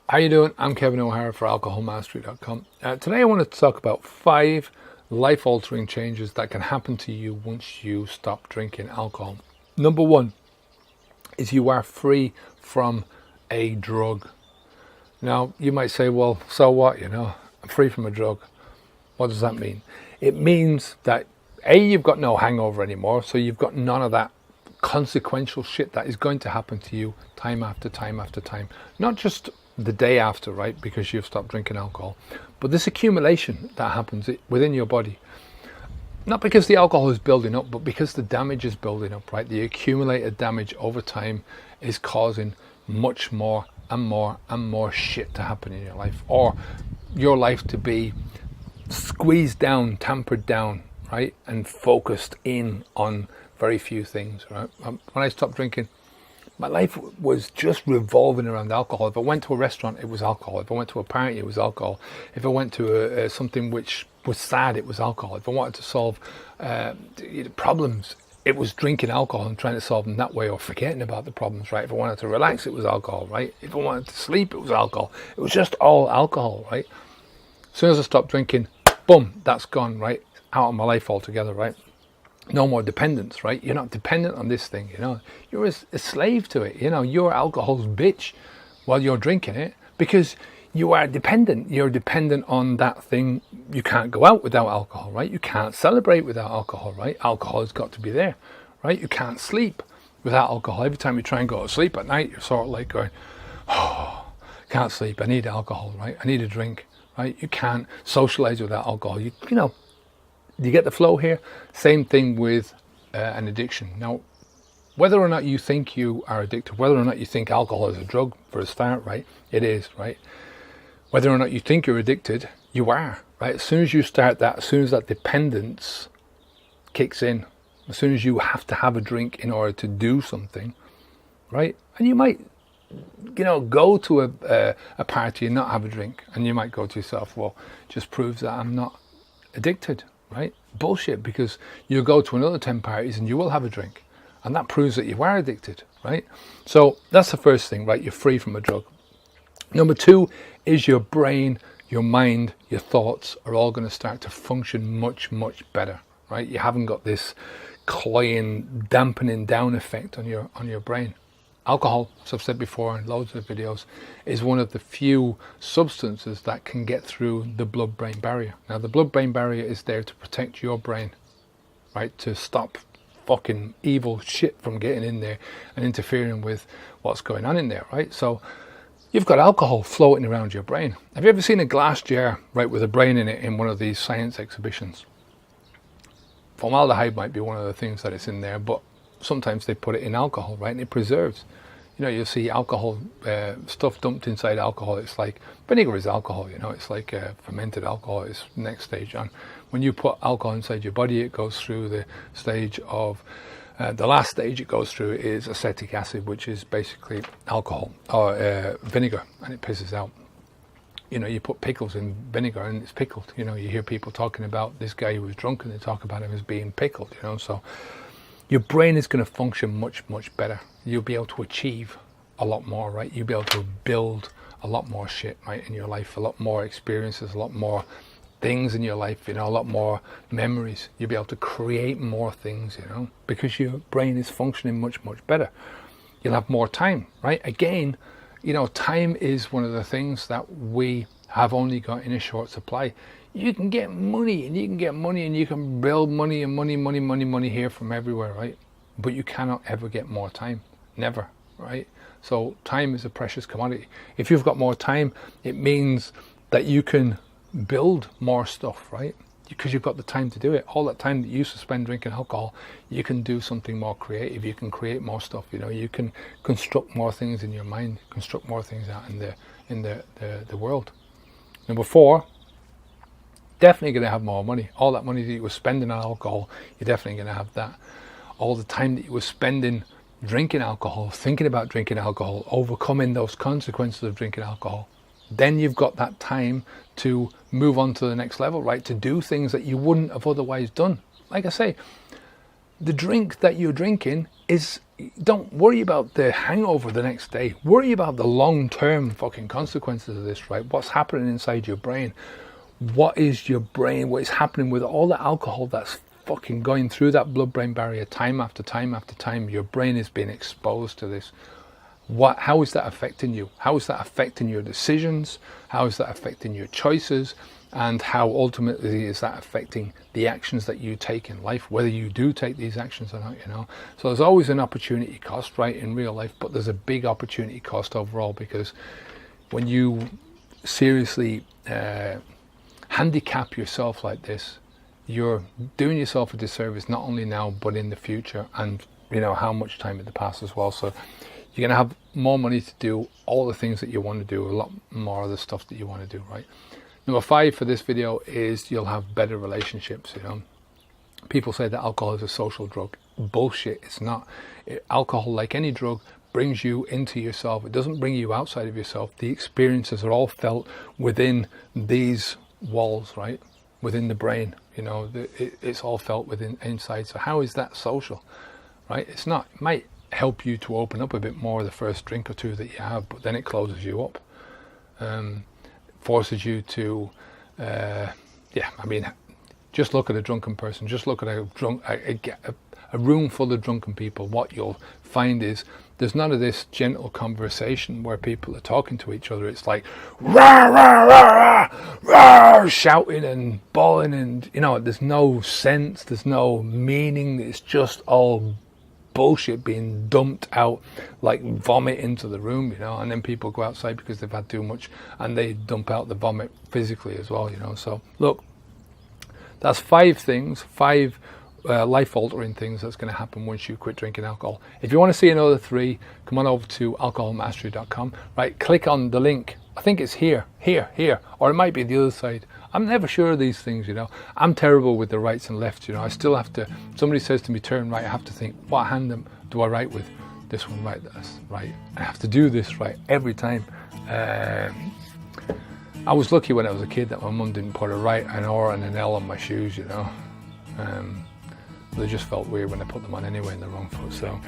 How you doing? I'm Kevin O'Hara for alcoholmastery.com. Today I want to talk about 5 life-altering changes that can happen to you once you stop drinking alcohol. Number 1 is you are free from a drug. Now, you might say, well, so what? I'm free from a drug. What does that mean? It means that A, you've got no hangover anymore, so you've got none of that consequential shit that is going to happen to you time after time after time. Not just the day after, right, because you've stopped drinking alcohol, but this accumulation that happens within your body, not because the alcohol is building up, but because the damage is building up, right? The accumulated damage over time is causing much more and more and more shit to happen in your life, or your life to be squeezed down, tampered down, right, and focused in on very few things, right? When I stopped drinking, my life was just revolving around alcohol. If I went to a restaurant, it was alcohol. If I went to a party, it was alcohol. If I went to something which was sad, it was alcohol. If I wanted to solve problems, it was drinking alcohol and trying to solve them that way, or forgetting about the problems, right? If I wanted to relax, it was alcohol, right? If I wanted to sleep, it was alcohol. It was just all alcohol, right? As soon as I stopped drinking, boom, that's gone, right? Out of my life altogether, right? No more dependence, right? You're not dependent on this thing, You're a slave to it, You're alcohol's bitch while you're drinking it, because you are dependent. You're dependent on that thing. You can't go out without alcohol, right? You can't celebrate without alcohol, right? Alcohol has got to be there, right? You can't sleep without alcohol. Every time you try and go to sleep at night, you're sort of like going, oh, can't sleep. I need alcohol, right? I need a drink, right? You can't socialize without alcohol. You get the flow here? Same thing with an addiction. Now, whether or not you think you are addicted, whether or not you think alcohol is a drug for a start, right? It is, right? Whether or not you think you're addicted, you are, right? As soon as you start that, as soon as that dependence kicks in, as soon as you have to have a drink in order to do something, right? And you might, go to a party and not have a drink, and you might go to yourself, well, just proves that I'm not addicted. Right? Bullshit, because you go to another 10 parties and you will have a drink, and that proves that you are addicted, right? So that's the first thing, right? You're free from a drug. Number 2 is your brain, your mind, your thoughts are all going to start to function much, much better, right? You haven't got this cloying, dampening down effect on your brain. Alcohol, as I've said before in loads of videos, is one of the few substances that can get through the blood-brain barrier. Now, the blood-brain barrier is there to protect your brain, right? To stop fucking evil shit from getting in there and interfering with what's going on in there, right? So you've got alcohol floating around your brain. Have you ever seen a glass jar, right, with a brain in it in one of these science exhibitions? Formaldehyde might be one of the things that it's in there, but sometimes they put it in alcohol, right, and it preserves. You'll see alcohol, stuff dumped inside alcohol. It's like, vinegar is alcohol, it's like fermented alcohol is next stage on. When you put alcohol inside your body, it goes through the stage of, the last stage it goes through is acetic acid, which is basically alcohol, or vinegar, and it pisses out. You put pickles in vinegar and it's pickled. You hear people talking about this guy who was drunk and they talk about him as being pickled, so your brain is going to function much, much better. You'll be able to achieve a lot more, right? You'll be able to build a lot more shit, right, in your life, a lot more experiences, a lot more things in your life, a lot more memories. You'll be able to create more things, because your brain is functioning much, much better. You'll have more time, right? Again, time is one of the things that we have only got in a short supply. You can get money and you can build money and money here from everywhere, right? But you cannot ever get more time. Never, right? So time is a precious commodity. If you've got more time, it means that you can build more stuff, right? Because you've got the time to do it. All that time that you used to spend drinking alcohol, you can do something more creative. You can create more stuff. You can construct more things in your mind, construct more things out in the world. Number 4, definitely going to have more money. All that money that you were spending on alcohol, you're definitely going to have that. All the time that you were spending drinking alcohol, thinking about drinking alcohol, overcoming those consequences of drinking alcohol, then you've got that time to move on to the next level, right? To do things that you wouldn't have otherwise done. Like I say, the drink that you're drinking is don't worry about the hangover the next day. Worry about the long-term fucking consequences of this, right? What's happening inside your brain? What is your brain? What is happening with all the alcohol that's fucking going through that blood-brain barrier time after time after time? Your brain is being exposed to this. How is that affecting you? How is that affecting your decisions? How is that affecting your choices? And how ultimately is that affecting the actions that you take in life, whether you do take these actions or not, you know? So there's always an opportunity cost, right, in real life, but there's a big opportunity cost overall, because when you seriously handicap yourself like this, you're doing yourself a disservice, not only now, but in the future, and you know how much time in the past as well. So you're going to have more money to do all the things that you want to do, a lot more of the stuff that you want to do, right? Number 5 for this video is you'll have better relationships, you know. People say that alcohol is a social drug. Bullshit, it's not. Alcohol, like any drug, brings you into yourself. It doesn't bring you outside of yourself. The experiences are all felt within these walls, right? Within the brain, you know, it's all felt within inside. So how is that social, right? It's not. It might help you to open up a bit more the first drink or two that you have, but then it closes you up. Forces you to, just look at a drunken person. Just look at a room full of drunken people. What you'll find is there's none of this gentle conversation where people are talking to each other. It's like rah, rah, rah, rah, rah, shouting and bawling, and you know, there's no sense, there's no meaning. It's just all bullshit being dumped out like vomit into the room, you know, and then people go outside because they've had too much and they dump out the vomit physically as well, you know. So look, that's 5 things, 5 life-altering things that's going to happen once you quit drinking alcohol. If you want to see another 3, come on over to alcoholmastery.com, right? Click on the link. I think it's here, or it might be the other side. I'm never sure of these things, you know. I'm terrible with the rights and lefts, you know. I still have to, somebody says to me, turn right, I have to think, what hand do I write with? This one, right, that's right. I have to do this right every time. I was lucky when I was a kid that my mum didn't put a right, an R and an L on my shoes, you know. They just felt weird when I put them on anyway in the wrong foot. So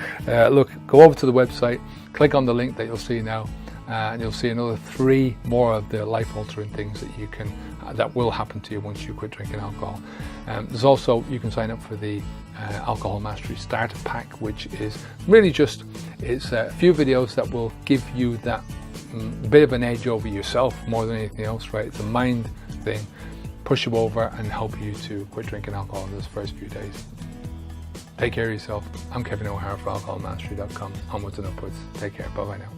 look, go over to the website, click on the link that you'll see now, and you'll see another 3 more of the life-altering things that you can, that will happen to you once you quit drinking alcohol. There's also, you can sign up for the Alcohol Mastery Starter Pack, which is really just, it's a few videos that will give you that bit of an edge over yourself more than anything else, right? It's a mind thing, push you over and help you to quit drinking alcohol in those first few days. Take care of yourself. I'm Kevin O'Hara for alcoholmastery.com. Onwards and upwards. Take care. Bye-bye now.